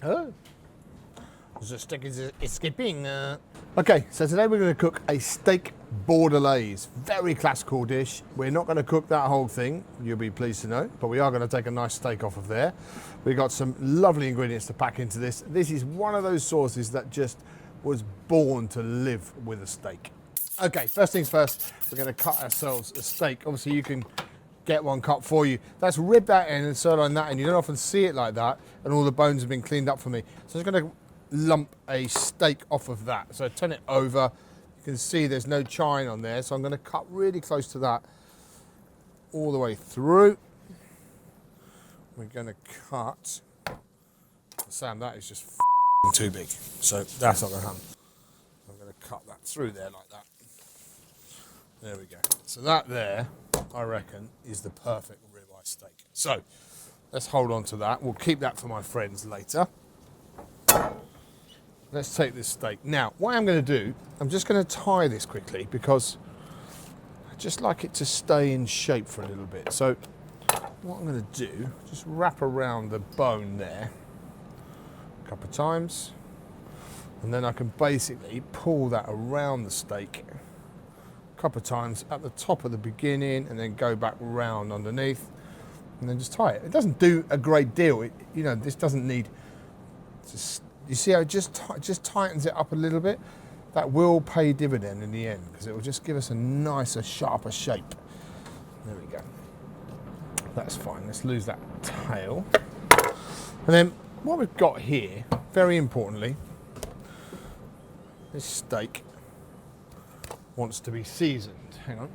Oh, the stick is skipping. Okay, so today we're going to cook a steak Bordelaise. Very classical dish. We're not going to cook that whole thing, you'll be pleased to know, but we are going to take a nice steak off of there. We've got some lovely ingredients to pack into this. This is one of those sauces that just was born to live with a steak. Okay, first things first, we're going to cut ourselves a steak. Obviously you can get one cut for you. That's rib that in and sirloin that in. You don't often see it like that, and all the bones have been cleaned up for me. So I'm just going to lump a steak off of that. So turn it over. You can see there's no chine on there, so I'm going to cut really close to that all the way through. We're going to cut. Sam, that is just too big, so that's not going to happen. I'm going to cut that through there like that. There we go. So that there, I reckon, is the perfect ribeye steak. So let's hold on to that. We'll keep that for my friends later. Let's take this steak. Now, what I'm going to do, I'm just going to tie this quickly because I just like it to stay in shape for a little bit. So what I'm going to do, just wrap around the bone there a couple of times, and then I can basically pull that around the steak a couple of times at the top of the beginning and then go back round underneath and then just tie it. It doesn't do a great deal. This doesn't need to. You see how it just tightens it up a little bit? That will pay dividend in the end because it will just give us a nicer, sharper shape. There we go. That's fine. Let's lose that tail. And then what we've got here, very importantly, this steak wants to be seasoned. Hang on.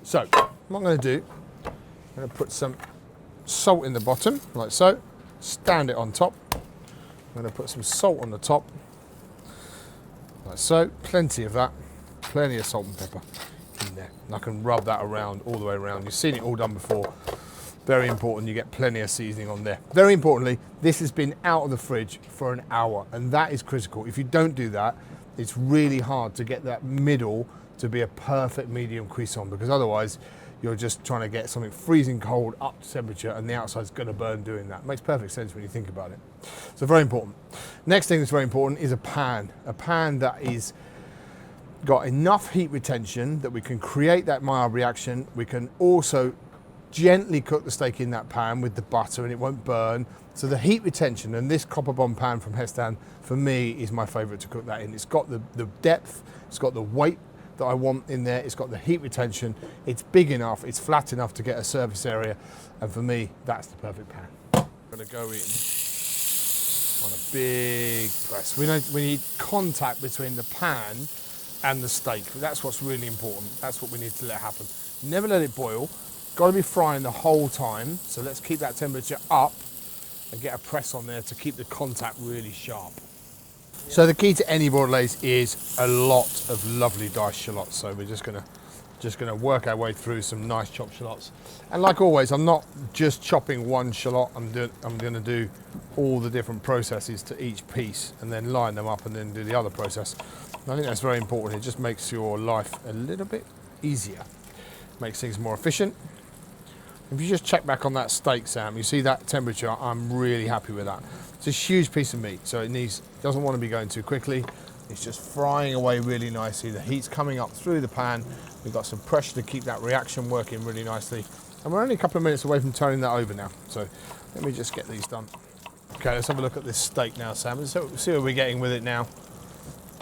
So, what I'm going to do, I'm going to put some salt in the bottom, like so. Stand it on top. I'm going to put some salt on the top, like so. Plenty of that, plenty of salt and pepper in there. And I can rub that around all the way around. You've seen it all done before. Very important, you get plenty of seasoning on there. Very importantly, this has been out of the fridge for an hour, and that is critical. If you don't do that, it's really hard to get that middle to be a perfect medium cuisson, because otherwise you're just trying to get something freezing cold up to temperature and the outside's going to burn doing that. Makes perfect sense when you think about it. So very important. Next thing that's very important is a pan that is got enough heat retention that we can create that mild reaction. We can also gently cook the steak in that pan with the butter and it won't burn. So the heat retention, and this CopperBond pan from Hestan for me is my favorite to cook that in. It's got the depth, it's got the weight that I want in there, it's got the heat retention, it's big enough, it's flat enough to get a surface area, and for me that's the perfect pan. I'm going to go in on a big press. We need contact between the pan and the steak. That's what's really important. That's what we need to let happen. Never let it boil. Got to be frying the whole time, so let's keep that temperature up and get a press on there to keep the contact really sharp. So the key to any Bordelaise is a lot of lovely diced shallots. So we're just gonna work our way through some nice chopped shallots. And like always, I'm not just chopping one shallot. I'm gonna do all the different processes to each piece and then line them up and then do the other process. And I think that's very important. It just makes your life a little bit easier. Makes things more efficient. If you just check back on that steak, Sam, you see that temperature, I'm really happy with that. It's a huge piece of meat, so it doesn't want to be going too quickly. It's just frying away really nicely. The heat's coming up through the pan. We've got some pressure to keep that reaction working really nicely. And we're only a couple of minutes away from turning that over now. So let me just get these done. Okay, let's have a look at this steak now, Sam, and see what we're getting with it now.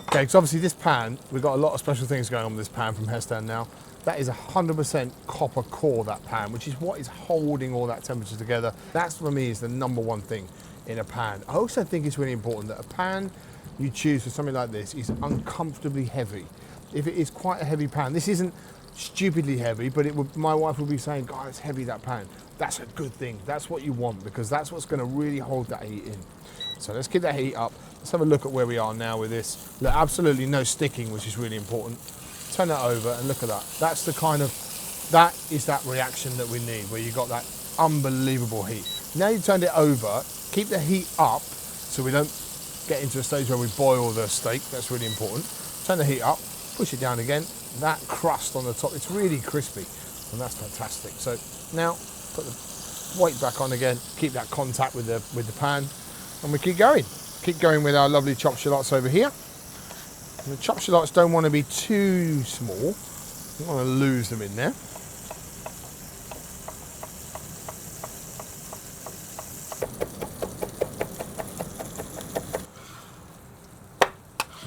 Okay, because obviously this pan, we've got a lot of special things going on with this pan from Hestan now. That is 100% copper core, that pan, which is what is holding all that temperature together. That's for me is the number one thing in a pan. I also think it's really important that a pan you choose for something like this is uncomfortably heavy. If it is quite a heavy pan, this isn't stupidly heavy, but my wife would be saying, God, it's heavy, that pan. That's a good thing. That's what you want, because that's what's going to really hold that heat in. So let's keep that heat up. Let's have a look at where we are now with this. Look, absolutely no sticking, which is really important. Turn that over and look at that. That's the that is that reaction that we need, where you got that unbelievable heat. Now you've turned it over, keep the heat up so we don't get into a stage where we boil the steak. That's really important. Turn the heat up, push it down again. That crust on the top, it's really crispy, and that's fantastic. So now put the weight back on again, keep that contact with the pan, and we keep going. Keep going with our lovely chopped shallots over here. And the chopped shallots don't want to be too small. You don't want to lose them in there.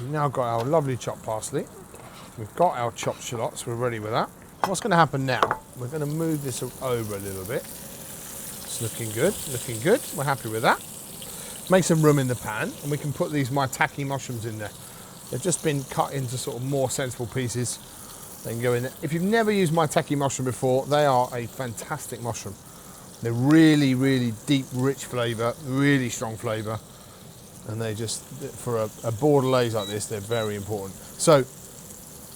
We've now got our lovely chopped parsley. We've got our chopped shallots, we're ready with that. What's going to happen now, we're going to move this over a little bit. It's looking good, looking good. We're happy with that. Make some room in the pan, and we can put these maitake mushrooms in there. They've just been cut into sort of more sensible pieces. They can go in there. If you've never used maitake mushroom before, they are a fantastic mushroom. They're really, really deep, rich flavour, really strong flavour. And they just, for a Bordelaise like this, they're very important. So,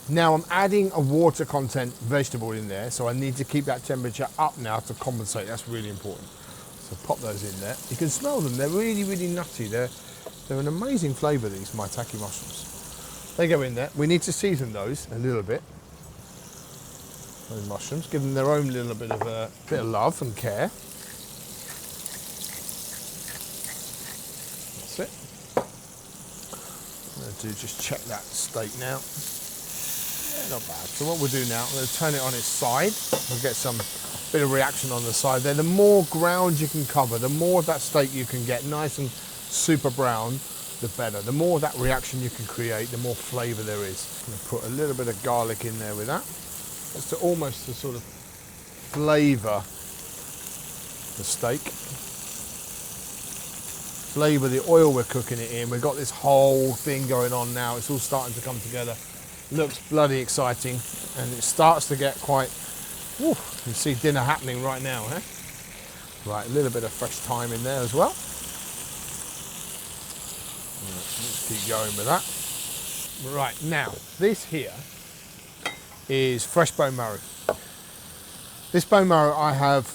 now I'm adding a water content vegetable in there, so I need to keep that temperature up now to compensate. That's really important. So pop those in there. You can smell them. They're really, really nutty. They're an amazing flavour, these maitake mushrooms. They go in there. We need to season those a little bit. Those mushrooms, give them their own little bit of love and care. That's it. I'm going to just check that steak now. Not bad. So what we'll do now, I'm going to turn it on its side. We'll get some bit of reaction on the side there. The more ground you can cover, the more of that steak you can get nice and super brown, the better. The more of that reaction you can create, the more flavour there is. I'm going to put a little bit of garlic in there with that. That's almost to sort of flavour the steak. Flavour the oil we're cooking it in. We've got this whole thing going on now. It's all starting to come together. Looks bloody exciting, and it starts to get quite, you can see dinner happening right now, eh? Right, a little bit of fresh thyme in there as well. Let's keep going with that. Right, now, this here is fresh bone marrow. This bone marrow I have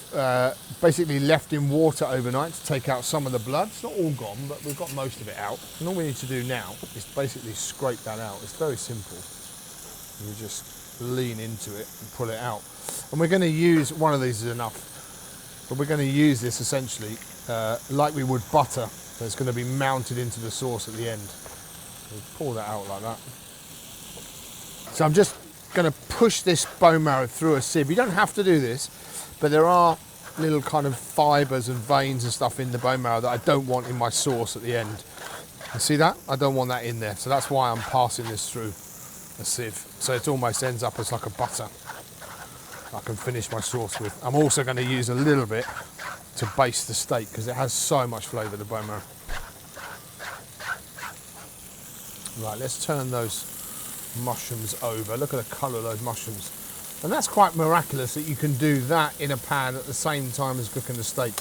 basically left in water overnight to take out some of the blood. It's not all gone, but we've got most of it out. And all we need to do now is basically scrape that out. It's very simple. You just lean into it and pull it out. And we're going to use, one of these is enough, but we're going to use this essentially like we would butter. So it's going to be mounted into the sauce at the end. So pull that out like that. So I'm just going to push this bone marrow through a sieve. You don't have to do this, but there are little kind of fibres and veins and stuff in the bone marrow that I don't want in my sauce at the end. You see that? I don't want that in there. So that's why I'm passing this through a sieve, so it almost ends up as like a butter I can finish my sauce with. I'm also going to use a little bit to baste the steak because it has so much flavour, the bone marrow. Right, let's turn those mushrooms over. Look at the colour of those mushrooms, and that's quite miraculous that you can do that in a pan at the same time as cooking the steak.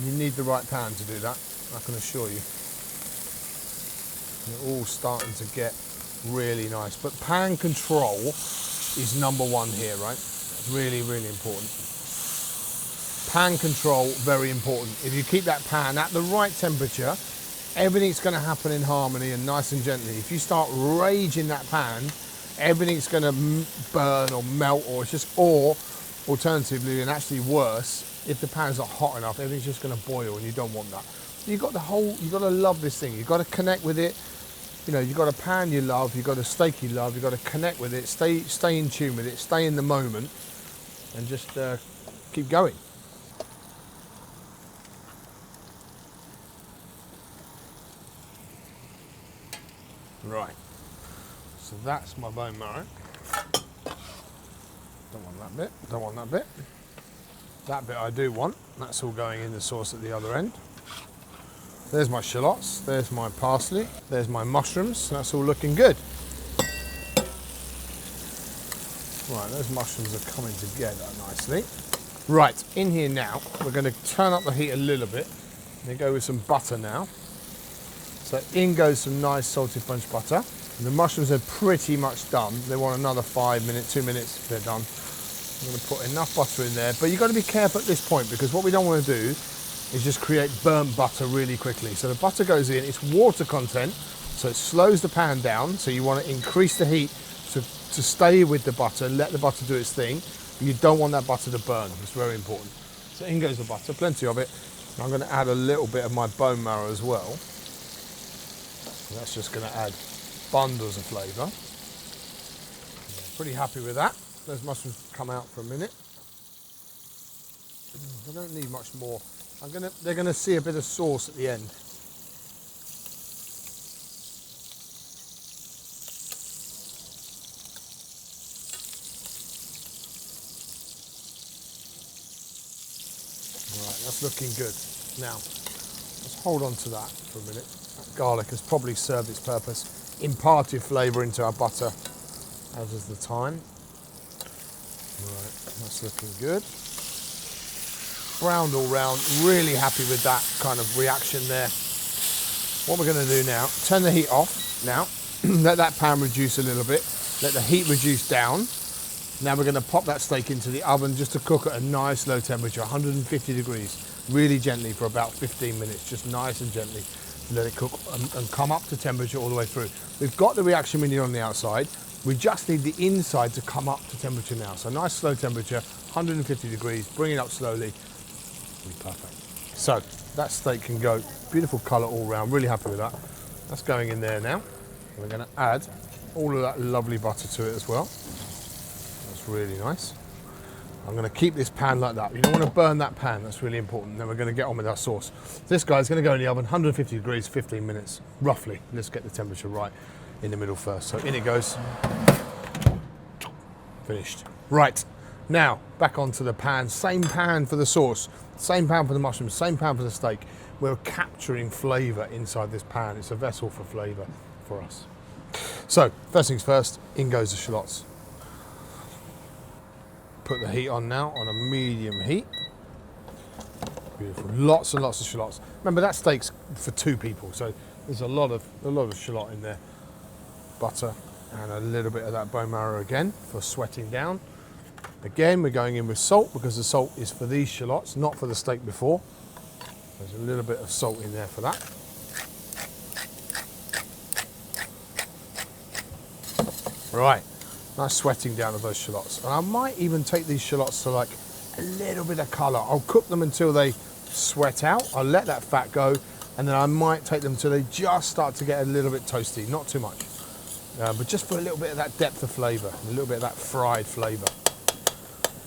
You need the right pan to do that, I can assure you. They're all starting to get really nice, but pan control is number one here, right? Really, really important. Pan control, very important. If you keep that pan at the right temperature, everything's going to happen in harmony and nice and gently. If you start raging that pan, everything's going to burn or melt, or it's just, or alternatively, and actually worse, if the pan's not hot enough, everything's just going to boil, and you don't want that. You've got to love this thing. You've got to connect with it. You know, you've got a pan you love, you've got a steak you love, you've got to connect with it, stay in tune with it, stay in the moment, and just keep going. Right, so that's my bone marrow. Don't want that bit, don't want that bit. That bit I do want, that's all going in the sauce at the other end. There's my shallots, there's my parsley, there's my mushrooms, that's all looking good. Right, those mushrooms are coming together nicely. Right, in here now, we're going to turn up the heat a little bit. I'm going to go with some butter now. So in goes some nice salted French butter. The mushrooms are pretty much done. They want another 5 minutes, 2 minutes if they're done. I'm going to put enough butter in there, but you've got to be careful at this point because what we don't want to do is just create burnt butter really quickly. So the butter goes in, it's water content, so it slows the pan down. So you want to increase the heat to stay with the butter, let the butter do its thing. You don't want that butter to burn, it's very important. So in goes the butter, plenty of it. I'm going to add a little bit of my bone marrow as well. And that's just going to add bundles of flavour. Pretty happy with that. Those mushrooms come out for a minute. I don't need much more. They're going to see a bit of sauce at the end. Right, that's looking good. Now, let's hold on to that for a minute. That garlic has probably served its purpose, imparted flavour into our butter, as is the thyme. Right, that's looking good. Browned all round, really happy with that kind of reaction there. What we're going to do now, turn the heat off now, let that pan reduce a little bit, let the heat reduce down. Now we're going to pop that steak into the oven just to cook at a nice low temperature, 150 degrees, really gently for about 15 minutes, just nice and gently. Let it cook and come up to temperature all the way through. We've got the reaction we need on the outside. We just need the inside to come up to temperature now. So nice slow temperature, 150 degrees, bring it up slowly. Perfect. So that steak can go, beautiful colour all round, really happy with that. That's going in there now. We're going to add all of that lovely butter to it as well. That's really nice. I'm going to keep this pan like that. You don't want to burn that pan, that's really important. Then we're going to get on with our sauce. This guy's going to go in the oven, 150 degrees, 15 minutes, roughly. Let's get the temperature right in the middle first. So in it goes. Finished. Right. Now, back onto the pan, same pan for the sauce, same pan for the mushrooms, same pan for the steak. We're capturing flavour inside this pan. It's a vessel for flavour for us. So, first things first, in goes the shallots. Put the heat on now, on a medium heat. Beautiful, lots and lots of shallots. Remember, that steak's for 2 people, so there's a lot of shallot in there. Butter and a little bit of that bone marrow again for sweating down. Again, we're going in with salt because the salt is for these shallots, not for the steak before. There's a little bit of salt in there for that. Right, nice sweating down of those shallots. And I might even take these shallots to like a little bit of colour. I'll cook them until they sweat out. I'll let that fat go, and then I might take them until they just start to get a little bit toasty, not too much. But just for a little bit of that depth of flavour, a little bit of that fried flavour.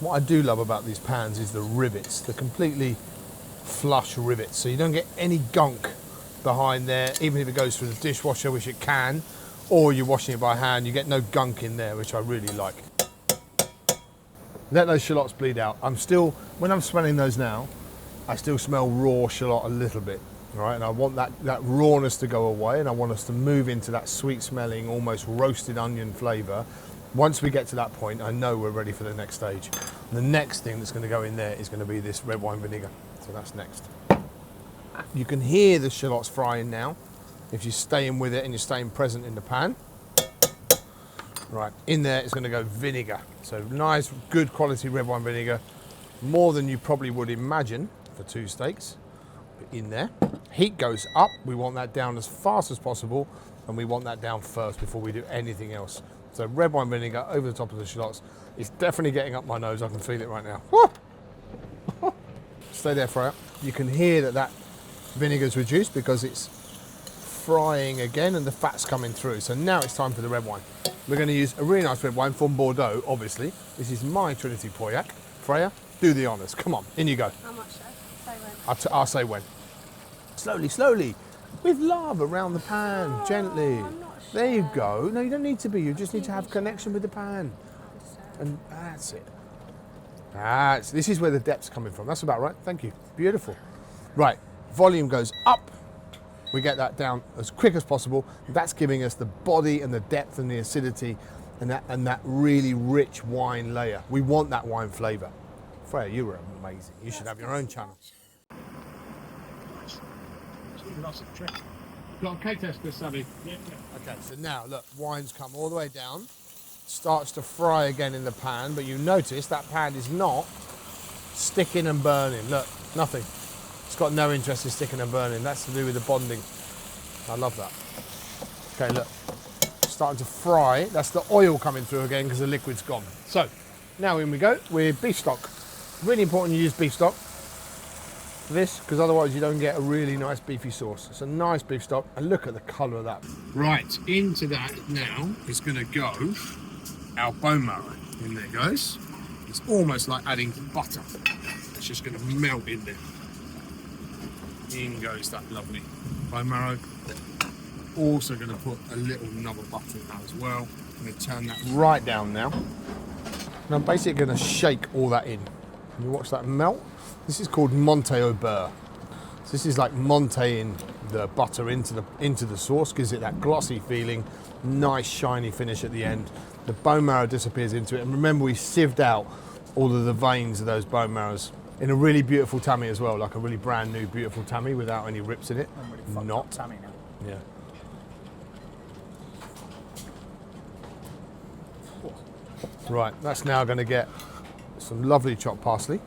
What I do love about these pans is the rivets, the completely flush rivets, so you don't get any gunk behind there, even if it goes through the dishwasher, which it can, or you're washing it by hand, you get no gunk in there, which I really like. Let those shallots bleed out. When I'm smelling those now, I still smell raw shallot a little bit, right? And I want that rawness to go away, and I want us to move into that sweet smelling, almost roasted onion flavour. Once we get to that point, I know we're ready for the next stage. And the next thing that's going to go in there is going to be this red wine vinegar. So that's next. You can hear the shallots frying now, if you're staying with it and you're staying present in the pan. Right, in there is going to go vinegar. So nice, good quality red wine vinegar, more than you probably would imagine for 2 steaks. In there, heat goes up. We want that down as fast as possible, and we want that down first before we do anything else. So red wine vinegar over the top of the shallots. It's definitely getting up my nose. I can feel it right now. Woo! Stay there, Freya. You can hear that vinegar's reduced because it's frying again and the fat's coming through. So now it's time for the red wine. We're going to use a really nice red wine from Bordeaux, obviously. This is my Trinity Pauillac. Freya, do the honours. Come on, in you go. How much, Say when. I'll say when. Slowly, slowly. With love around the pan, gently. I'm not sure. There you go. No, you don't need to be. You just need to have connection with the pan. And that's it. This is where the depth's coming from. That's about right. Thank you. Beautiful. Right, volume goes up. We get that down as quick as possible. That's giving us the body and the depth and the acidity and that really rich wine layer. We want that wine flavour. Freya, you were amazing. You should have your own channel. Got a cake tester, Sammy? Yeah. Okay, so now look, wine's come all the way down, starts to fry again in the pan, but you notice that pan is not sticking and burning. Look, nothing. It's got no interest in sticking and burning. That's to do with the bonding. I love that. Okay, look, starting to fry. That's the oil coming through again because the liquid's gone. So now in we go with beef stock. Really important you use beef stock. for this, because otherwise you don't get a really nice beefy sauce. It's a nice beef stock, and look at the colour of that. Right, into that now is going to go our bone marrow. In there goes. It's almost like adding butter. It's just going to melt in there. In goes that lovely bone marrow. Also going to put a little nub of butter in that as well. I'm going to turn that right down now. And I'm basically going to shake all that in. You watch that melt. This is called monte au beurre. So this is like monteing the butter into the sauce, gives it that glossy feeling, nice shiny finish at the end. The bone marrow disappears into it, and remember we sieved out all of the veins of those bone marrows in a really beautiful tammy as well, like a really brand new beautiful tammy without any rips in it. Really not tammy now. Yeah. Right, that's now going to get some lovely chopped parsley.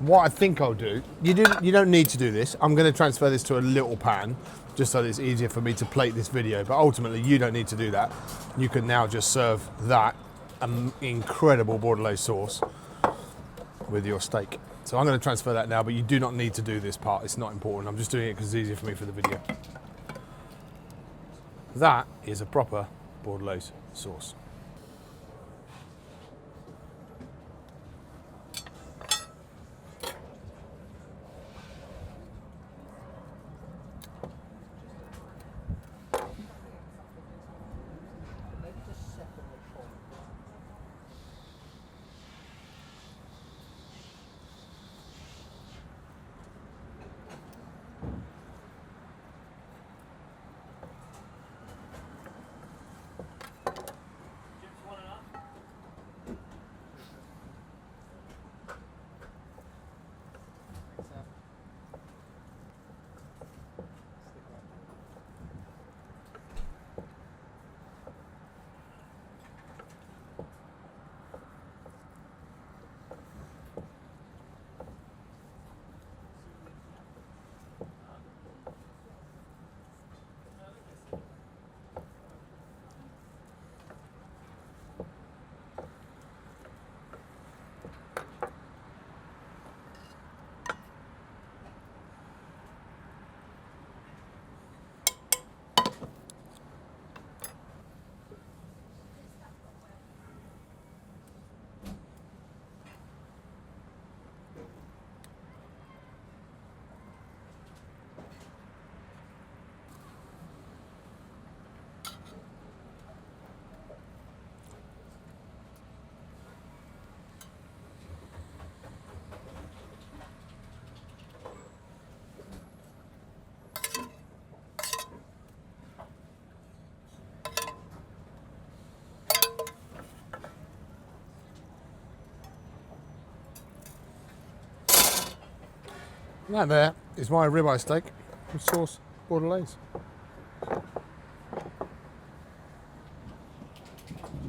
What I think I'll do, you don't need to do this. I'm going to transfer this to a little pan, just so that it's easier for me to plate this video. But ultimately, you don't need to do that. You can now just serve that incredible Bordelaise sauce with your steak. So I'm going to transfer that now, but you do not need to do this part. It's not important. I'm just doing it because it's easier for me for the video. That is a proper Bordelaise sauce. And that there is my ribeye steak with sauce Bordelaise.